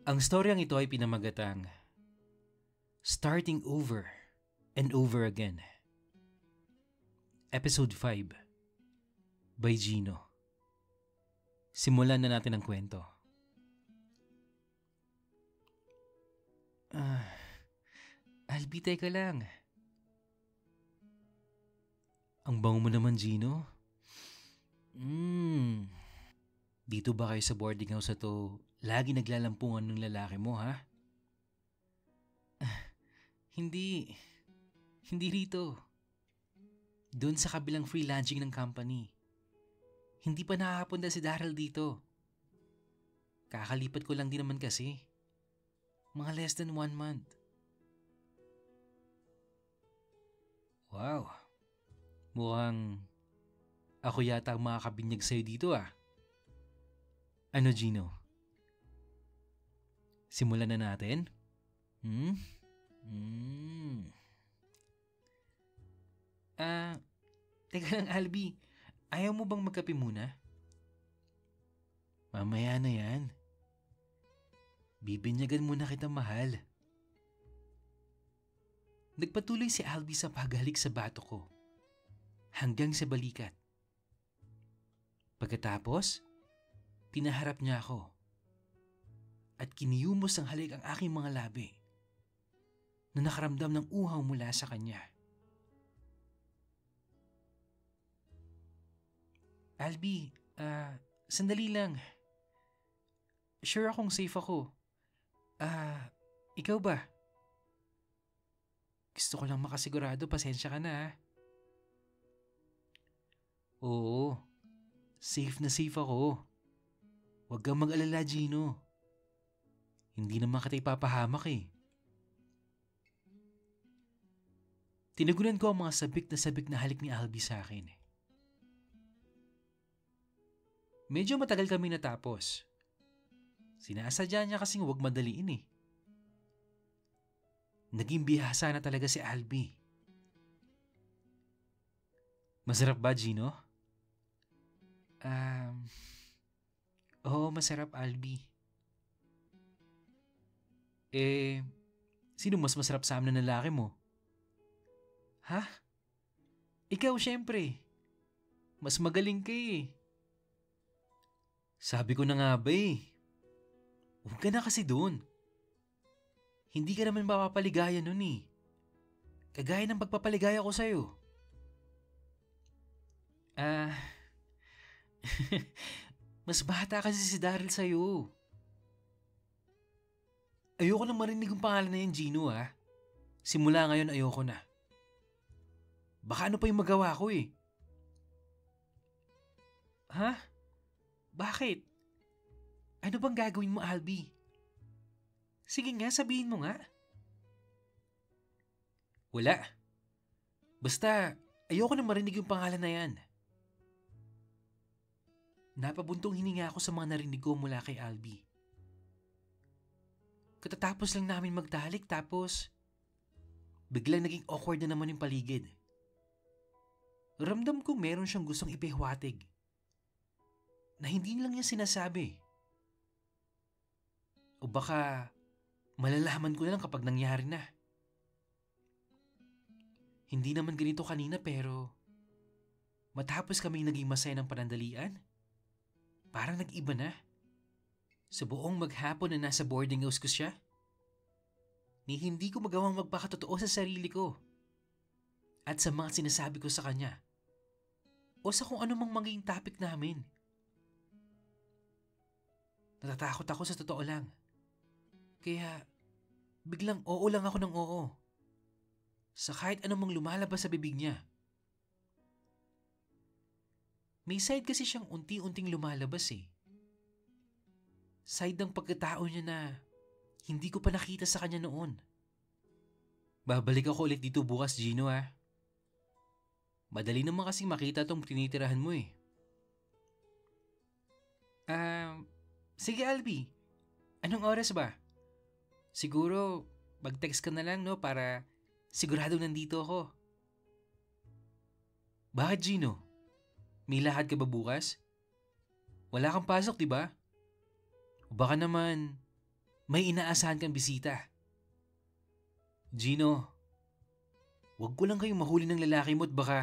Ang storyang ito ay pinamagatang Starting Over and Over Again. Episode 5 by Gino. Simulan na natin ang kwento. Albi, teka lang. Ang bango mo naman, Gino. Dito ba kayo sa boarding house na to lagi naglalampungan ng lalaki mo, ha? Hindi. Hindi rito. Doon sa kabilang free lodging ng company. Hindi pa nakakapunta si Daryl dito. Kakalipat ko lang din naman kasi. Mga less than 1 month. Wow. Mukhang ako yata ang makakabinyag sa'yo dito, ah. Ano, Gino? Simulan na natin? Teka lang, Albi. Ayaw mo bang magkape muna? Mamaya na yan. Bibinyagan muna kita, mahal. Nagpatuloy si Albi sa paghalik sa bato ko. Hanggang sa balikat. Pagkatapos, pinaharap niya ako. At kiniyumos ang halik ang aking mga labi na nakaramdam ng uhaw mula sa kanya. Albi, sandali lang. Sure akong safe ako. Ikaw ba? Gusto ko lang makasigurado, pasensya ka na, ha? Oo, safe na safe ako. Huwag kang mag-alala, Gino. Hindi naman kita ipapahamak eh. Tinagunan ko ang mga sabik na halik ni Albi sa akin. Medyo matagal kami natapos. Sinasadya niya kasing huwag madaliin eh. Naging bihasa na talaga si Albi. Masarap ba, Gino? Oo, masarap, Albi. Sino mas masarap sa amin na lalaki mo? Ha? Ikaw, syempre. Mas magaling ka eh. Sabi ko na nga ba eh. Huwag ka na kasi doon. Hindi ka naman mapapaligaya nun eh. Kagaya ng pagpapaligaya ko sa'yo. Mas bata kasi si Daryl sa'yo. Ayoko nang marinig yung pangalan na yan, Gino, ha? Simula ngayon ayoko na. Baka ano pa yung magawa ko eh. Ha? Bakit? Ano bang gagawin mo, Albi? Sige nga, sabihin mo nga. Wala. Basta, ayoko nang marinig yung pangalan na yan. Napabuntong hininga ako sa mga narinig ko mula kay Albi. Katatapos lang namin magtalik tapos biglang naging awkward na naman yung paligid. Ramdam ko meron siyang gustong ipahiwatig na hindi lang niya sinasabi. O baka malalaman ko na lang kapag nangyari na. Hindi naman ganito kanina pero matapos kaming naging masaya ng panandalian, parang nag-iba na. Sa buong maghapon na nasa boarding house ko siya, ni hindi ko magawang magpakatotoo sa sarili ko at sa mga sinasabi ko sa kanya o sa kung anumang maging topic namin. Natatakot ako sa totoo lang. Kaya biglang oo lang ako ng oo sa kahit anumang lumalabas sa bibig niya. May side kasi siyang unti-unting lumalabas eh. Side ng pagkatao niya na hindi ko pa nakita sa kanya noon. Babalik ako ulit dito bukas, Gino, ha? Madali naman kasing makita tong tinitirahan mo eh. Sige, Albi. Anong oras ba? Siguro mag-text ka na lang, no, para sigurado nandito ako. Bakit, Gino? May lakad ka ba bukas? Wala kang pasok, di ba? O baka naman May inaasahan kang bisita. Gino, wag ko lang kayong mahuli ng lalaki mo at baka...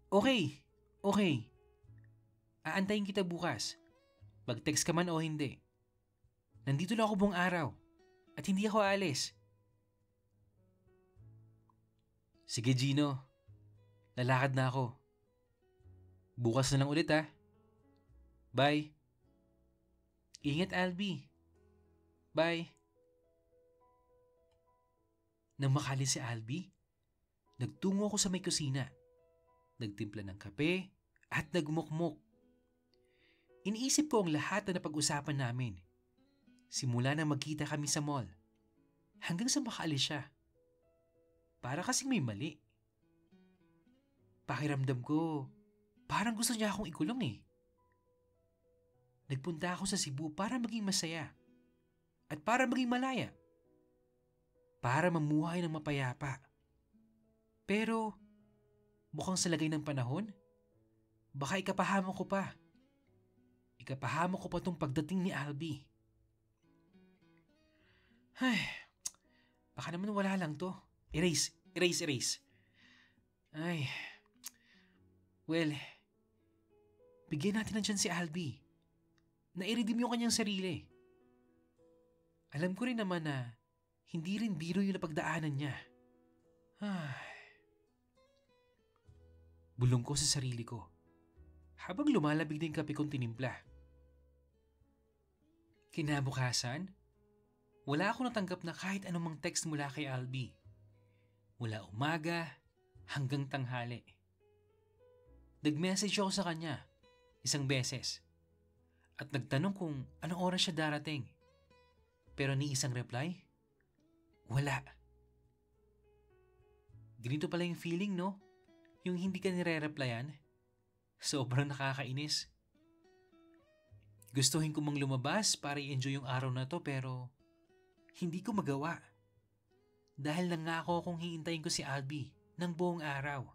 Okay, okay. Aantayin kita bukas. Mag-text ka man o hindi. Nandito lang ako buong araw at hindi ako aalis. Sige Gino, lalakad na ako. Bukas na lang ulit ha. Bye. Ingat Albi. Bye. Nang makalis si Albi, nagtungo ako sa may kusina. Nagtimpla ng kape at nagmukmok. Iniisip ko ang lahat na napag-usapan namin. Simula na magkita kami sa mall. Hanggang sa makaalis siya. Para kasing may mali. Pakiramdam ko, parang gusto niya akong ikulong eh. Nagpunta ako sa Cebu para maging masaya. At para maging malaya. Para mamuhay ng mapayapa. Pero, mukhang sa lagay ng panahon, baka ikapahamak ko pa. Ikapahamak ko pa tong pagdating ni Albi. Ay, baka naman wala lang to. Erase. Ay, well, bigyan natin na dyan si Albi. Na-redeem yung kanyang sarili. Alam ko rin naman na hindi rin biro yung napagdaanan niya. Ay. Bulong ko sa sarili ko habang lumalabig na yung kape kong tinimpla. Kinabukasan, wala akong natanggap na kahit anumang text mula kay Albi. Mula umaga hanggang tanghali. Nag-message ako sa kanya isang beses at nagtanong kung anong oras siya darating. Pero ni isang reply, wala. Ganito pala yung feeling, no? Yung hindi ka nire-replyan. Sobrang nakakainis. Gustuhin ko mang lumabas para i-enjoy yung araw na to pero hindi ko magawa. Dahil nangako akong hihintayin ko si Albi ng buong araw.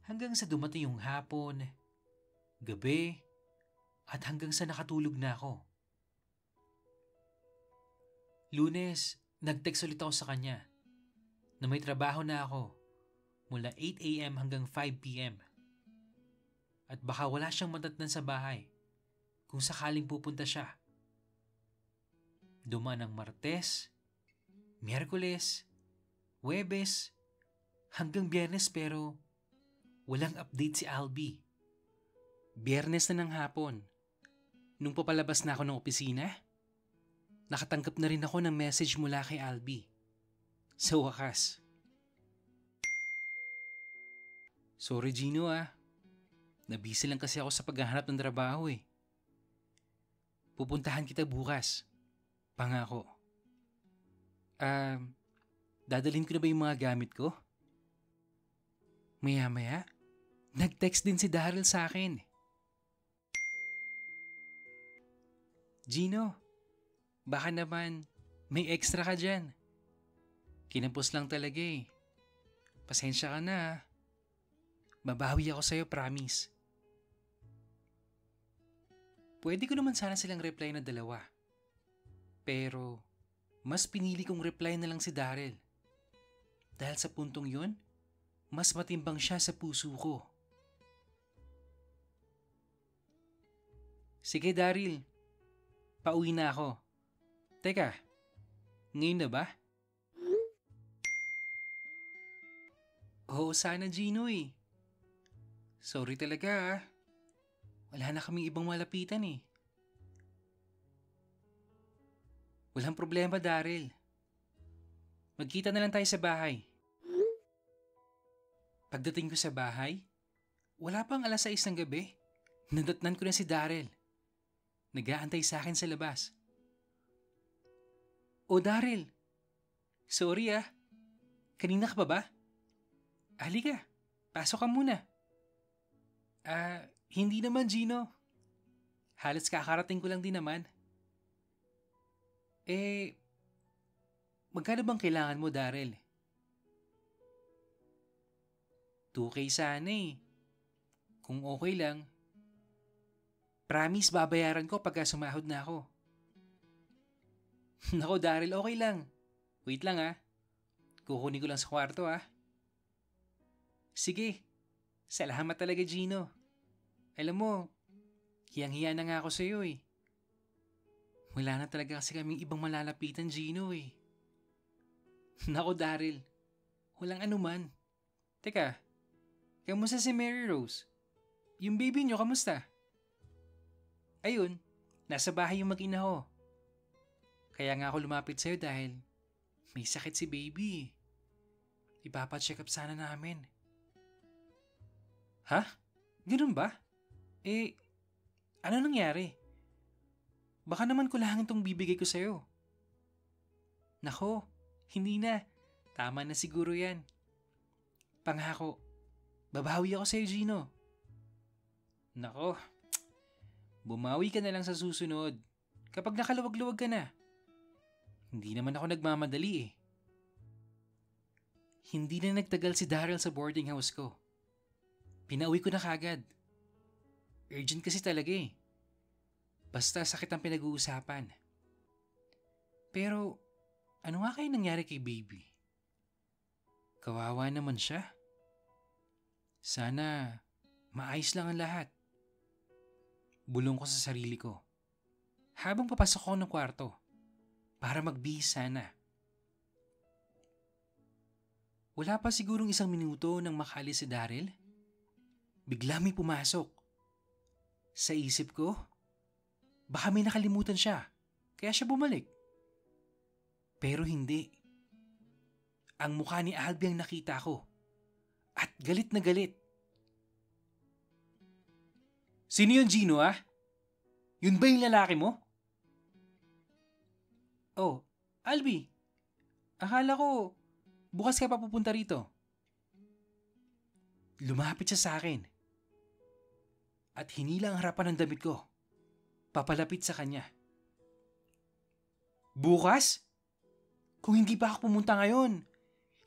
Hanggang sa dumating yung hapon, gabi, at hanggang sa nakatulog na ako. Lunes, nag-text ulit ako sa kanya na may trabaho na ako mula 8 a.m. hanggang 5 p.m. At baka wala siyang madatnan sa bahay kung sakaling pupunta siya. Dumaan ng Martes, Miyerkules, Huwebes, hanggang Biyernes pero walang update si Albi. Biyernes na ng hapon, nung papalabas na ako ng opisina, nakatanggap na rin ako ng message mula kay Albi. Sa wakas. Sorry Gino nabisi lang kasi ako sa paghahanap ng trabaho eh. Pupuntahan kita bukas. Pangako. Dadalhin ko na ba yung mga gamit ko? Maya-maya, nag-text din si Daryl sa akin. Gino, baka naman may extra ka dyan. Kinampos lang talaga eh. Pasensya ka na. Babawi ako sa'yo, promise. Pwede ko naman sana silang reply na dalawa. Pero, mas pinili kong reply na lang si Daryl. Dahil sa puntong yun, mas matimbang siya sa puso ko. Sige Daryl, pauwi na ako. Teka, ngayon na ba? Oo sana Gino eh. Sorry talaga Wala na kaming ibang malapitan eh. Walang problema Daryl. Magkita na lang tayo sa bahay. Pagdating ko sa bahay, wala pang 6:00 ng gabi. Nadatnan ko na si Daryl. Nag-aantay sa akin sa labas. O Daryl, sorry kanina ka pa ba? Halika, pasok ka muna. Hindi naman Gino. Halos kakarating ko lang din naman. Magkano bang kailangan mo Daryl? 2K sana eh. Kung okay lang. Promise, babayaran ko pagka sumahod na ako. Nako, Daryl, okay lang. Wait lang ah. Kukunin ko lang sa kwarto ah. Sige. Salamat talaga, Gino. Alam mo, hiyang-hiya na nga ako sa'yo eh. Wala na talaga kasi kaming ibang malalapitan, Gino eh. Nako, Daryl. Walang anuman. Teka, kamusta si Mary Rose? Yung baby niyo, kamusta? Ayun, nasa bahay yung mag-ina ko. Kaya nga ako lumapit sa'yo dahil may sakit si baby. Ipapacheck up sana namin. Ha? Ganun ba? Ano nangyari? Baka naman kulangin tong bibigay ko sa'yo. Nako, hindi na. Tama na siguro yan. Pangako, babawi ako sa'yo, Gino. Nako, bumawi ka na lang sa susunod kapag nakaluwag-luwag ka na. Hindi naman ako nagmamadali eh. Hindi na nagtagal si Daryl sa boarding house ko. Pinauwi ko na kagad. Urgent kasi talaga eh. Basta sakit ang pinag-uusapan. Pero, ano nga kaya nangyari kay baby? Kawawa naman siya. Sana, maayos lang ang lahat. Bulong ko sa sarili ko. Habang papasok ko ng kwarto, para magbihis sana. Wala pa sigurong 1 minuto nang makaalis si Daryl. Bigla may pumasok. Sa isip ko, baka may nakalimutan siya, kaya siya bumalik. Pero hindi. Ang mukha ni Albie ang nakita ko. At galit na galit. Sino yun, Gino ah? Yun ba yung lalaki mo? Oh, Albie. Akala ko, bukas ka pa pupunta rito. Lumapit siya sa akin. At hinila ang harapan ng damit ko. Papalapit sa kanya. Bukas? Kung hindi pa ako pumunta ngayon,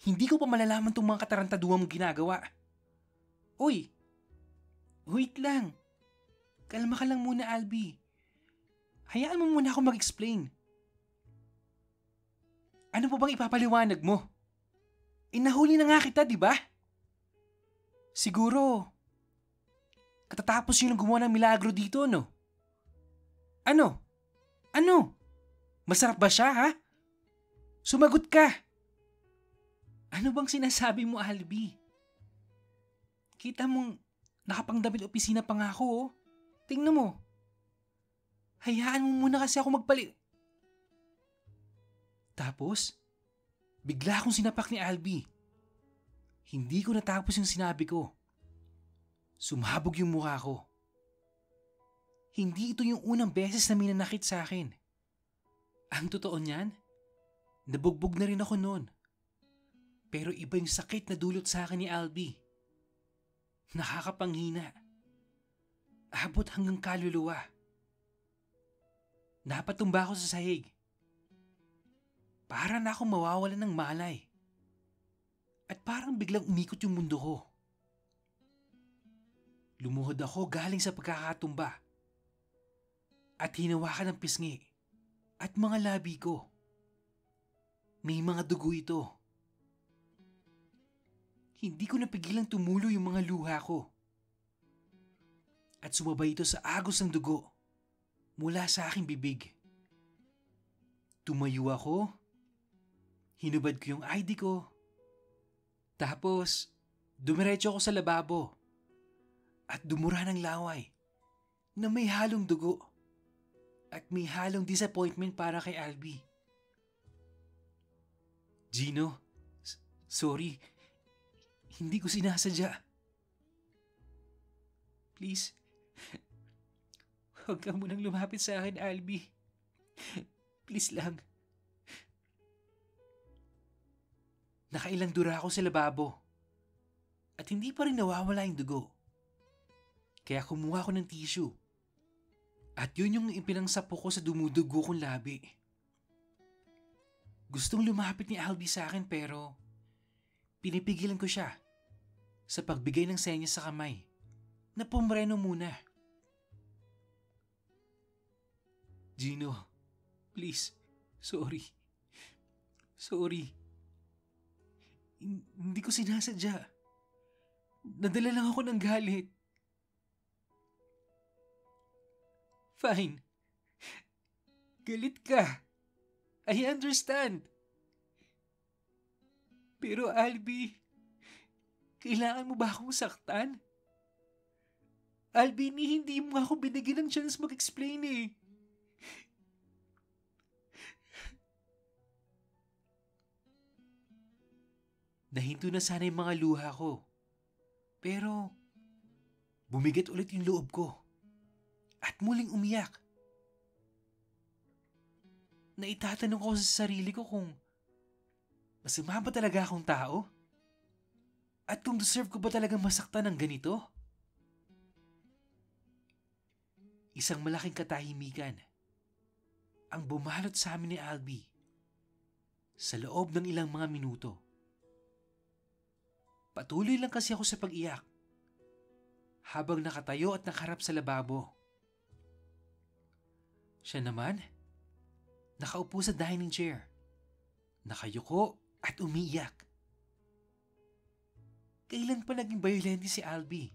hindi ko pa malalaman tong mga katarantaduhan mong ginagawa. Uy! Wait lang. Kalma ka lang muna, Albie. Hayaan mo muna ako mag-explain. Ano pa bang ipapaliwanag mo? Nahuli na nga kita, di ba? Siguro, katatapos yun ang gumawa ng milagro dito, no? Ano? Ano? Masarap ba siya, ha? Sumagot ka! Ano bang sinasabi mo, Albie? Kita mong nakapangdamit opisina pa nga ako, oh. Tingnan mo. Hayaan mo muna kasi ako Tapos, bigla akong sinapak ni Albie. Hindi ko natapos yung sinabi ko. Sumabog yung mukha ko. Hindi ito yung unang beses na minanakit sa akin. Ang totoo niyan, nabugbog na rin ako noon. Pero iba yung sakit na dulot sa akin ni Albie. Nakakapanghina. Abot hanggang kaluluwa. Napatumba ako sa sahig. Para na akong mawawalan ng malay. At parang biglang umikot yung mundo ko. Lumuhod ako galing sa pagkakatumba. At hinawakan ng pisngi. At mga labi ko. May mga dugo ito. Hindi ko napigilang tumulo yung mga luha ko. At sumabay ito sa agos ng dugo mula sa aking bibig. Tumayo ako. Hinubad ko yung ID ko. Tapos, dumiretso ako sa lababo. At dumura ng laway na may halong dugo. At may halong disappointment para kay Albie. Gino, sorry. Hindi ko sinasadya. Please, huwag ka munang lumapit sa akin, Albie. Please lang. Nakailang dura ako sa lababo. At hindi pa rin nawawala yung dugo. Kaya kumuha ko ng tissue. At yun yung ipinangsapo ko sa dumudugo kong labi. Gustong lumapit ni Albie sa akin pero pinipigilan ko siya sa pagbigay ng senyas sa kamay na pumreno muna. Gino, please. Sorry. Sorry. Hindi ko sinasadya. Nadala lang ako ng galit. Fine. Galit ka. I understand. Pero Albi, kailangan mo ba akong saktan? Albi, hindi mo ako binigyan ng chance mag-explain eh. Nahinto na sana yung mga luha ko. Pero, bumigat ulit yung loob ko. At muling umiyak. Naitatanong ko sa sarili ko kung masama ba talaga akong tao? At kung deserve ko ba talagang masaktan ng ganito? Isang malaking katahimikan ang bumalot sa amin ni Albi sa loob ng ilang mga minuto. Patuloy lang kasi ako sa pag-iyak habang nakatayo at nakaharap sa lababo. Siya naman, nakaupo sa dining chair, nakayuko at umiiyak. Kailan pa naging violente si Albi?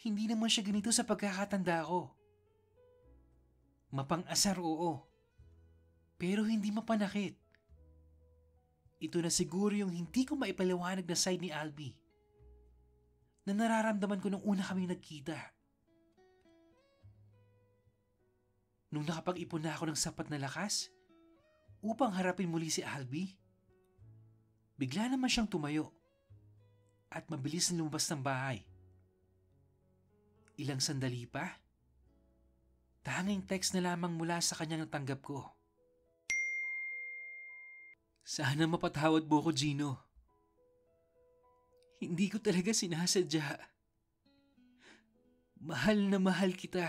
Hindi naman siya ganito sa pagkakatanda ko. Mapang-asar oo, pero hindi mapanakit. Ito na siguro yung hindi ko maipaliwanag na side ni Albi na nararamdaman ko nung una kami nagkita. Nung nakapag-ipon na ako ng sapat na lakas upang harapin muli si Albi, bigla naman siyang tumayo at mabilis na lumabas ng bahay. Ilang sandali pa, tanging text na lamang mula sa kanya natanggap ko. Sana mapatawad mo ko, Gino. Hindi ko talaga sinasadya. Mahal na mahal kita.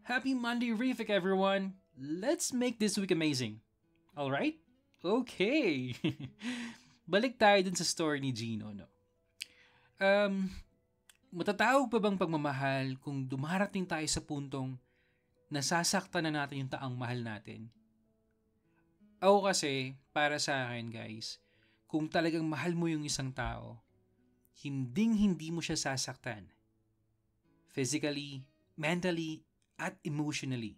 Happy Monday Refik, everyone! Let's make this week amazing. Alright? Okay. Balik tayo dun sa story ni Gino, no? Matatawag pa bang pagmamahal kung dumarating tayo sa puntong nasasaktan na natin yung taong mahal natin? Ako kasi, para sa akin guys, kung talagang mahal mo yung isang tao, hinding-hindi mo siya sasaktan. Physically, mentally, at emotionally.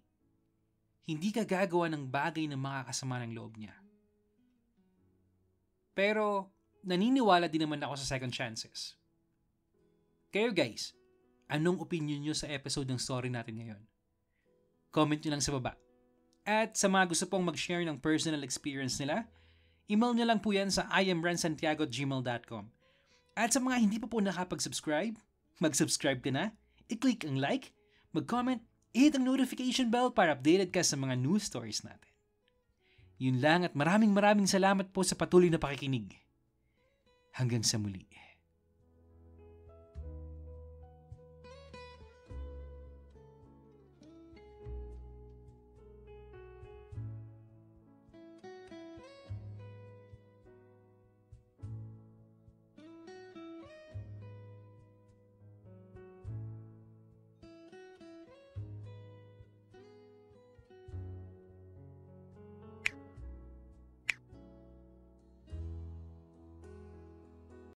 Hindi ka gagawa ng bagay na makakasama ng loob niya. Pero, naniniwala din naman ako sa second chances. Kayo guys, anong opinion nyo sa episode ng story natin ngayon? Comment nyo lang sa baba. At sa mga gusto pong mag-share ng personal experience nila, email nyo lang po yan sa imransantiago@gmail.com. At sa mga hindi pa po nakapag-subscribe, mag-subscribe ka na, i-click ang like, mag-comment, i-hit ang notification bell para updated ka sa mga news stories natin. Yun lang at maraming salamat po sa patuloy na pakikinig. Hanggang sa muli.